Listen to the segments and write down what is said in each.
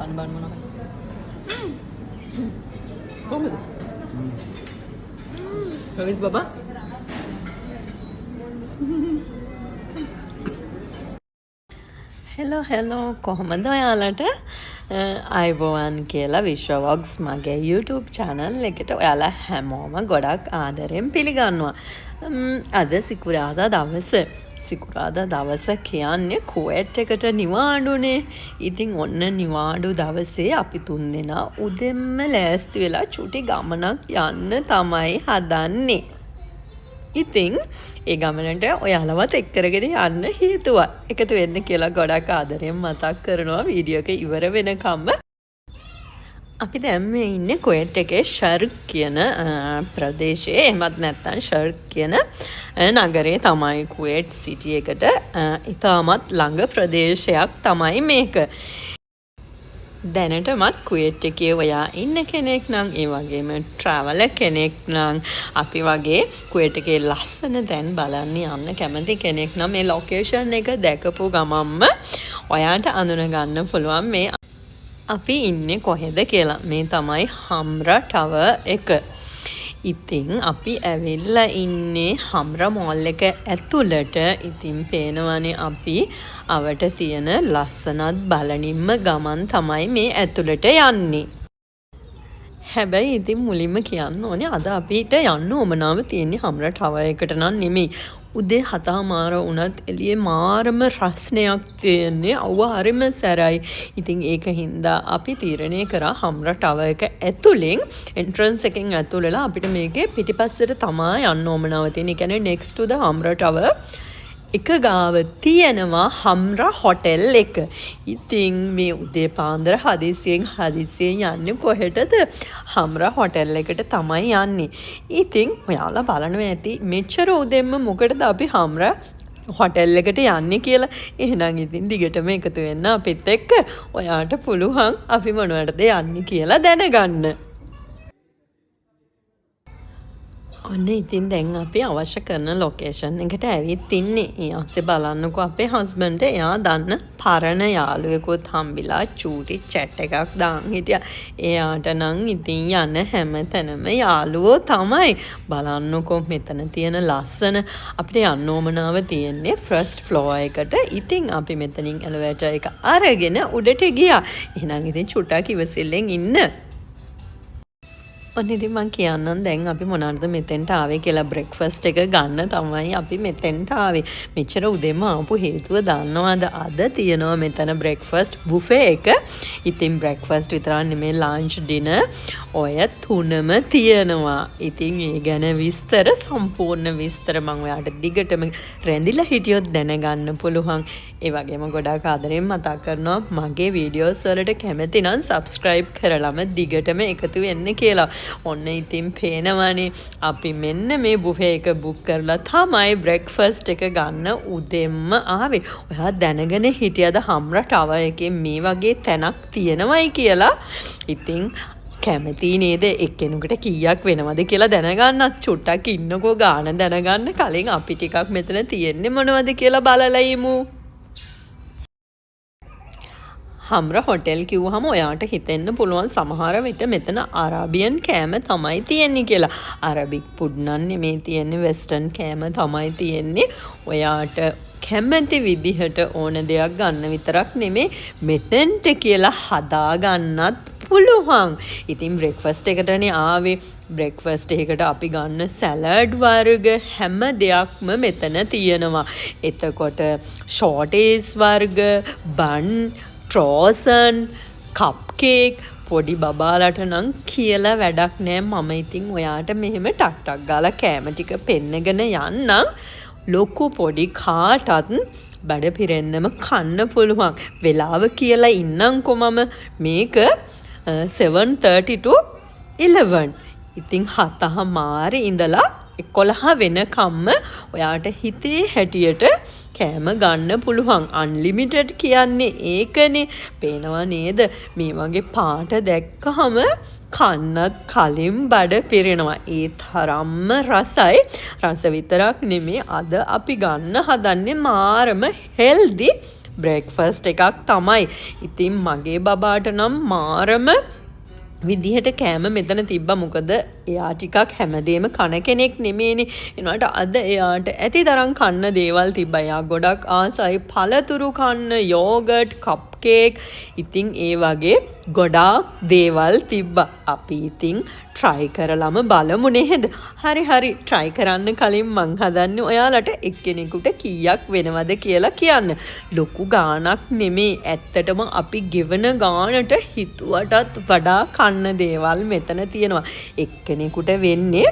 බන් මොනවා කොහොමද රවිස් බබා හෙලෝ කොහොමද ඔයාලට අයිබෝවන් කියලා විශ්වවොග්ස් මගේ YouTube channel එකට ඔයාලා හැමෝම ගොඩක් ආදරයෙන් පිළිගන්නවා. අද සිකුරාදා දවස කියන්නේ කුවේට් එකට නිවාඩුනේ. ඉතින් ඔන්න නිවාඩු දවසේ අපි තුන්දෙනා උදෙන්ම ලෑස්ති වෙලා චුටි ගමනක් යන්න තමයි හදන්නේ. ඉතින් ඒ ගමනට ඔයාලවත් එක් කරගෙන යන්න හේතුවක් එකතු වෙන්න කියලා ගොඩක් ආදරයෙන් මතක් කරනවා වීඩියෝ එක ඉවර වෙනකම්ම. අපි දැන් මේ ඉන්නේ කුවේට් එකේ ෂර්ක් කියන ප්‍රදේශයේ. එහෙමත් නැත්නම් ෂර්ක් කියන නගරේ තමයි කුවේට් සිටි එකට ඉතාමත් ළඟ ප්‍රදේශයක් තමයි මේක. දැනටමත් කුවේට් එකේ ඔයා ඉන්න කෙනෙක් නම් ඒ වගේම ට්‍රැවලර් කෙනෙක් නම් අපි වගේ කුවේට් එකේ ලස්සන තැන් බලන්න යන්න කැමති කෙනෙක් නම් මේ ලොකේෂන් එක දැකපු ගමන්ම ඔයාට අඳුන ගන්න පුළුවන් මේ අපි ඉන්නේ කොහෙද කියලා. මේ තමයි හම්රා ටවර් එක. ඉතින් අපි ඇවිල්ලා ඉන්නේ හම්රා මෝල් එක ඇතුළට. ඉතින් පේනවනේ අපි අවට තියෙන ලස්සනත් බලනින්ම ගමන් තමයි මේ ඇතුළට යන්නේ. හැබැයි ඉතින් මුලින්ම කියන්න ඕනේ අද අපිට යන්න උවමනාව තියෙන්නේ හම්රා ටවර් එකට නම් නෙමෙයි. උදේ 7:00 වුණත් එළියේ මාරම රස්නයක් තියෙන්නේ. අවුව හරිම සැරයි. ඉතින් ඒක හින්දා අපි තීරණය කරා හම්රා ටවර් එක ඇතුලෙන් එන්ට්‍රන්ස් එකෙන් ඇතුල් වෙලා අපිට මේකේ පිටිපස්සට තමයි යන්න ඕමනාව තියෙන්නේ. ඒ කියන්නේ next to the හම්රා ටවර් එක ගාව තියෙනවා හම්රා හොටෙල් එක. ඉතින් මේ උදේ පාන්දර හදිසියෙන් යන්නේ කොහෙටද? හම්රා හොටෙල් එකට තමයි යන්නේ. ඉතින් ඔයාලා බලනවා ඇති මෙච්චර උදෙන්ම මොකටද අපි හම්රා හොටෙල් එකට යන්නේ කියලා. එහෙනම් ඉතින් දිගටම එකතු වෙන්න අපිත් එක්ක. ඔයාට පුළුවන් අපි මොනවටද යන්නේ කියලා දැනගන්න. ඔන්න ඉතින් දැන් අපි අවශ්‍ය කරන ලොකේෂන් එකට ඇවිත් ඉන්නේ. ඒ අස්සේ බලන්නකෝ අපේ හස්බන්ඩ් එයා දන්න පරණ යාළුවෙකුත් හම්බිලා චූටි චැට් එකක් දාන් හිටියා. එයාට නම් ඉතින් යන හැම තැනම යාළුවෝ තමයි. බලන්නකෝ මෙතන තියෙන ලස්සන අපිට යන්න ඕමනාව තියෙන්නේ ෆර්ස්ට් ෆ්ලෝර් එකට. ඉතින් අපි මෙතනින් එලිවේටර් එක අරගෙන උඩට ගියා. එහෙනම් ඉතින් චුට්ටක් ඉවසිල්ලෙන් ඉන්න. ඔන්න ඉතින් මං කියන්නම් දැන් අපි මොනවාද මෙතෙන්ට ආවේ කියලා. බ්‍රෙක්ෆාස්ට් එක ගන්න තමයි අපි මෙතෙන්ට ආවේ. මෙච්චර උදේම ආපු හේතුව දන්නවද? අද තියෙනවා මෙතන බ්‍රෙක්ෆාස්ට් බුෆේ එක. ඉතින් බ්‍රෙක්ෆාස්ට් විතරක් නෙමෙයි ලන්ච් ඩිනර් ඔය තුනම තියෙනවා. ඉතින් ඒ ගැන සම්පූර්ණ විස්තර මම ඔයාට දිගටම රැඳිලා හිටියොත් දැනගන්න පුළුවන්. ඒ වගේම ගොඩාක් ආදරෙන් මතක් කරනවා මගේ වීඩියෝස් වලට කැමති නම් subscribe කරලම දිගටම එකතු වෙන්න කියලා. ඔන්න ඉතින් පේනවනේ අපි මෙන්න මේ බුෆේ එක බුක් කරලා තමයි බ්‍රෙක්ෆාස්ට් එක ගන්න උදෙන්ම ආවේ. ඔයා දැනගෙන හිටියද හම්රා ටවර් එකේ මේ වගේ තැනක් තියෙනවයි කියලා? ඉතින් කැමති නේද එක්කෙනෙකුට කීයක් වෙනවද කියලා දැනගන්නත්? චුට්ටක් ඉන්නකෝ ගාන දැනගන්න කලින් අපි ටිකක් මෙතන තියෙන්නේ මොනවද කියලා බලලා ඉමු. හම්රා හොටෙල් කිව්වහම ඔයාට හිතෙන්න පුළුවන් සමහර විට මෙතන අරාබියන් කෑම තමයි තියෙන්නේ කියලා. අරබික් ෆුඩ් නම් නෙමෙයි තියෙන්නේ, වෙස්ටර්න් කෑම තමයි තියෙන්නේ. ඔයාට කැමති විදිහට ඕන දෙයක් ගන්න විතරක් නෙමෙයි මෙතෙන්ට කියලා හදා ගන්නත් පුළුවන්. ඉතින් බ්‍රෙක්ෆාස්ට් එකටනේ ආවේ. බ්‍රෙක්ෆාස්ට් එකකට අපි ගන්න සැලඩ් වර්ග හැම දෙයක්ම මෙතන තියෙනවා. එතකොට ෂෝටේස් වර්ග, බන්, ට්‍රෝසන්, කප් කේක් පොඩි බබාලට නම් කියලා වැඩක් නෑ. මම ඉතින් ඔයාට මෙහෙම ටක් ගාලා කෑම ටික පෙන්නගෙන යන්නම්. ලොකු පොඩි කාටත් බඩ පිරෙන්නම කන්න පුළුවන්. වෙලාව කියලා ඉන්නම්කො මම මේක 7:30 to 11. ඉතින් 7:00 ඉඳලා 11 වෙනකම්ම ඔයාට හිතේ හැටියට කෑම ගන්න පුළුවන්. අන්ලිමිටඩ් කියන්නේ ඒකනේ. පේනවා නේද? මේ වගේ පාට දැක්කහම කන්නත් කලින් බඩ පිරෙනවා. ඒ තරම්ම රසයි. රස විතරක් නෙමේ අද අපි ගන්න හදන්නේ මාරම හෙල්දි බ්‍රේක්ෆාස්ට් එකක් තමයි. ඉතින් මගේ බබාට නම් මාරම විදිහට කෑම මෙතන තිබ්බා. මොකද එයා ටිකක් හැමදේම කන කෙනෙක් නෙමේනේ. එනවාට අද එයාට ඇති තරම් කන්න දේවල් තිබ්බා. එයා ගොඩක් ආසයි පළතුරු කන්න, යෝගට්, කප් කේක්. ඉතින් ඒ වගේ ගොඩාක් දේවල් තිබ්බා. අපි ඉතින් try කරලම බලමු නේද? හරි try කරන්න කලින් මං හදන්නේ ඔයාලට එක්කෙනෙකුට කීයක් වෙනවද කියලා කියන්න. ලොකු ගාණක් නෙමේ. ඇත්තටම අපි ගෙවන ගාණට හිතුවටත් වඩා කන්න දේවල් මෙතන තියෙනවා. එක්කෙනෙකුට වෙන්නේ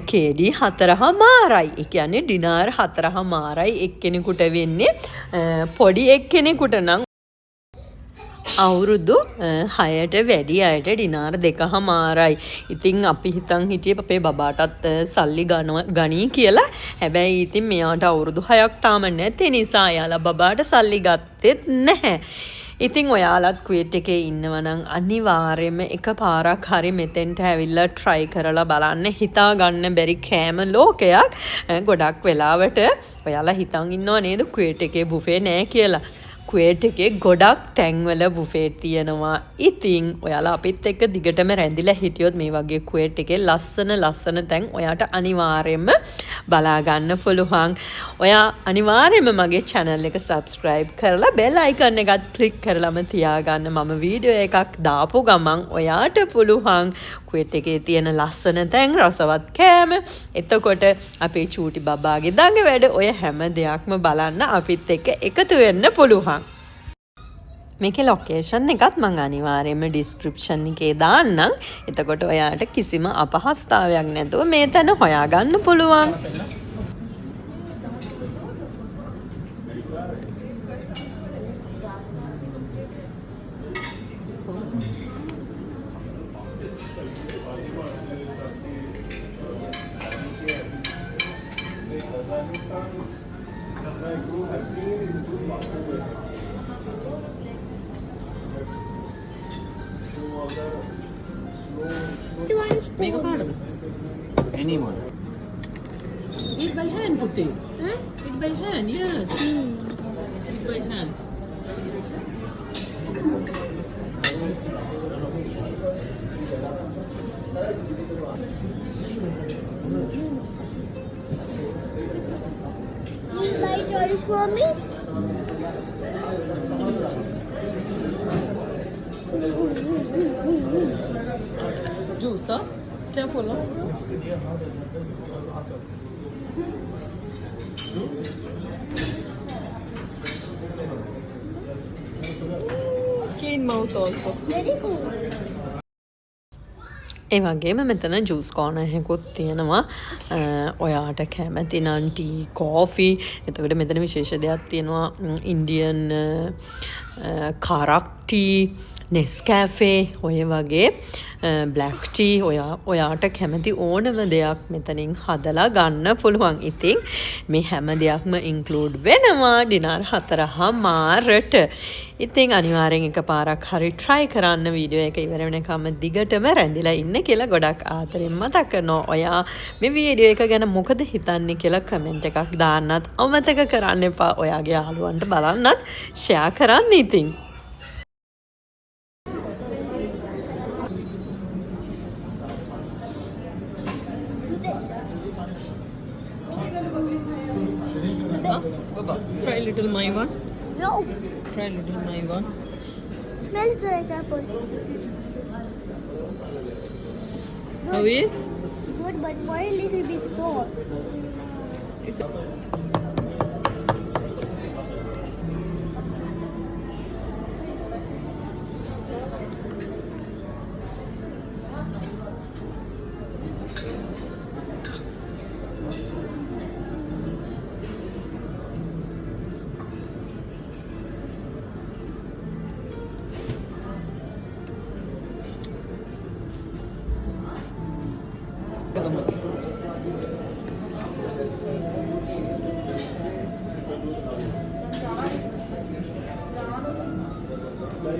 කේඩි 4:00යි. ඒ කියන්නේ ඩිනර් 4:00යි එක්කෙනෙකුට වෙන්නේ. පොඩි එක්කෙනෙකුට නම් අවුරුදු 6ට වැඩි අයට ඩිනාර 2:00යි. ඉතින් අපි හිතන් හිටියේ අපේ බබාටත් සල්ලි ගනී කියලා. හැබැයි ඉතින් මෙයාට අවුරුදු 6ක් තාම නැති නිසා එයාලා බබාට සල්ලි ගත්තෙත් නැහැ. ඉතින් ඔයාලත් කුවේට් එකේ ඉන්නවා නම් අනිවාර්යයෙන්ම එකපාරක් හරි මෙතෙන්ට ඇවිල්ලා try කරලා බලන්න. හිතා ගන්න බැරි කෑම ලෝකයක්. ගොඩක් වෙලාවට ඔයාලා හිතන් ඉන්නව නේද කුවේට් එකේ බුෆේ නැහැ කියලා. කුවේට් එකේ ගොඩක් තැන්වල බුෆේ තියෙනවා. ඉතින් ඔයාලා අපිත් එක්ක දිගටම රැඳිලා හිටියොත් මේ වගේ කුවේට් එකේ ලස්සන තැන් ඔයාට අනිවාර්යයෙන්ම බලා ගන්න පුළුවන්. ඔයා අනිවාර්යයෙන්ම මගේ channel එක subscribe කරලා bell icon එකත් click කරලාම තියාගන්න. මම වීඩියෝ එකක් දාපු ගමන් ඔයාට පුළුවන් කුවේට් එකේ තියෙන ලස්සන තැන්, රසවත් කෑම, එතකොට අපේ චූටි බබාගේ දඟ වැඩ ඔය හැම දෙයක්ම බලන්න අපිත් එක්ක එකතු වෙන්න පුළුවන්. මේකේ ලොකේෂන් එකත් මම අනිවාර්යයෙන්ම ඩිස්ක්‍රිප්ෂන් එකේ දාන්නම්. එතකොට ඔයාට කිසිම අපහසුතාවයක් නැතුව මේ තැන හොයාගන්න පුළුවන්. Make a part of it. Anyone. Eat by hand, Putti. Huh? Eat by hand, yes. Eat by hand. You buy toys for me? Juice, huh? Careful, huh? Clean mouth also. Very cool. ඒ වගේම මෙතන juice කෝනර් එකකුත් තියෙනවා. ඔයාට කැමති නම් T, කෝෆි. එතකොට මෙතන විශේෂ දෙයක් තියෙනවා. ඉන්දියන් කරක් ටී, නෙස්කැෆේ ඔය වගේ බ්ලැක් ටී ඔයාට කැමති ඕනම දෙයක් මෙතනින් හදලා ගන්න පුළුවන්. ඉතින් මේ හැම දෙයක්ම ඉන්ක්ලූඩ් වෙනවා ඩිනර් 4:00ට. ඉතින් අනිවාර්යෙන් එකපාරක් හරි try කරන්න වීඩියෝ එක ඉවර වෙනකම් දිගටම රැඳිලා ඉන්න කියලා ගොඩක් ආදරෙන් මතක් කරනවා. ඔයා මේ වීඩියෝ එක ගැන මොකද හිතන්නේ කියලා කමෙන්ට් එකක් දාන්නත් අමතක කරන්න එපා. ඔයාගේ යාළුවන්ට බලන්නත් share කරන්න ඉතින්. Baba, try little my one. No. Try little my one. Smells like apple. How is? Good, but why a little bit sour? It's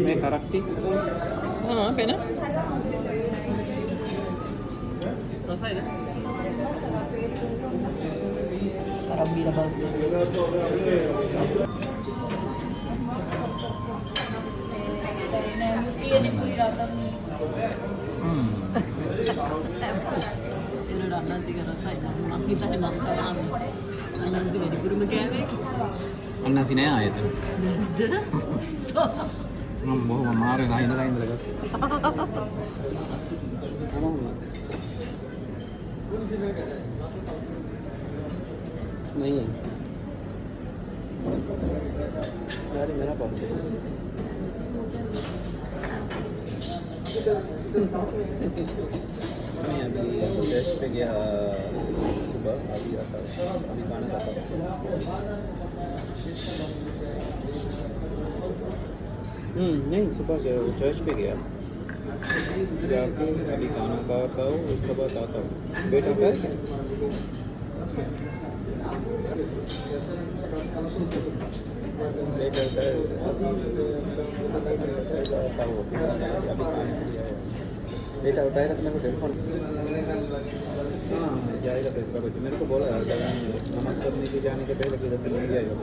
මේ කරක්ටි pena. රසයිද? අරබ්බි ලබා. එනට අන්නන්සික රසයි මම හිතන්නේ මම කෑමේ අන්නන්සි වැඩිපුරම කෑමේ අන්නසි නෑ ආයෙත්. නැද්ද? මම බොහොම අමාරුවෙන් අයින්දලා ගත්තා. नहीं है यार मेरा पास है मैं अभी टेस्ट पे गया सुबह अभी आता अभी खाना खाता नहीं सुबह चर्च पे गया जाके अभी खाना खाता हूँ उसके बाद आता हूँ बेटा का बेटा उठाएगा तो मेरे को टेलीफोन हाँ जाएगा पेपर बच्चे मेरे को बोला नमाज पढ़ने के जाने के पहले किधर से नहीं जाएगा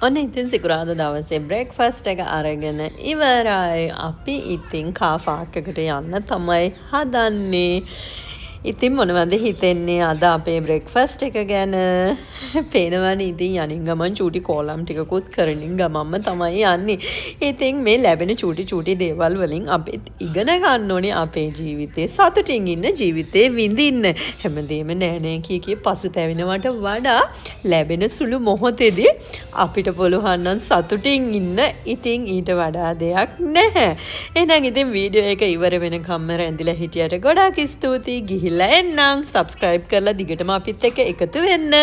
ඔන්න ඉතින් සිකුරාදා දවසේ බ්‍රේක්ෆාස්ට් එක අරගෙන ඉවරයි. අපි ඉතින් කාෆාක් එකට යන්න තමයි හදන්නේ. ඉතින් මොනවද හිතෙන්නේ අද අපේ බ්‍රේක්ෆාස්ට් එක ගැන? පේනවනේ ඉතින් යනින් ගමන් චූටි කෝලම් ටිකකුත් කරනින් ගමන්ම තමයි යන්නේ. ඉතින් මේ ලැබෙන චූටි දේවල් වලින් අපි ඉගෙන ගන්න ඕනේ අපේ ජීවිතේ සතුටින් ඉන්න ජීවිතේ විඳින්න. හැමදේම නෑ කී පසුතැවෙනවට වඩා ලැබෙන සුළු මොහොතේදී අපිට පුළුවන් නම් සතුටින් ඉන්න. ඉතින් ඊට වඩා දෙයක් නැහැ. එහෙනම් ඉතින් වීඩියෝ එක ඉවර වෙනකම්ම රැඳිලා හිටියට ගොඩාක් ස්තුතියි. ගිහිල්ලා එන්නම්. සබ්ස්ක්‍රයිබ් කරලා දිගටම අපිත් එක්ක එකතු වෙන්න.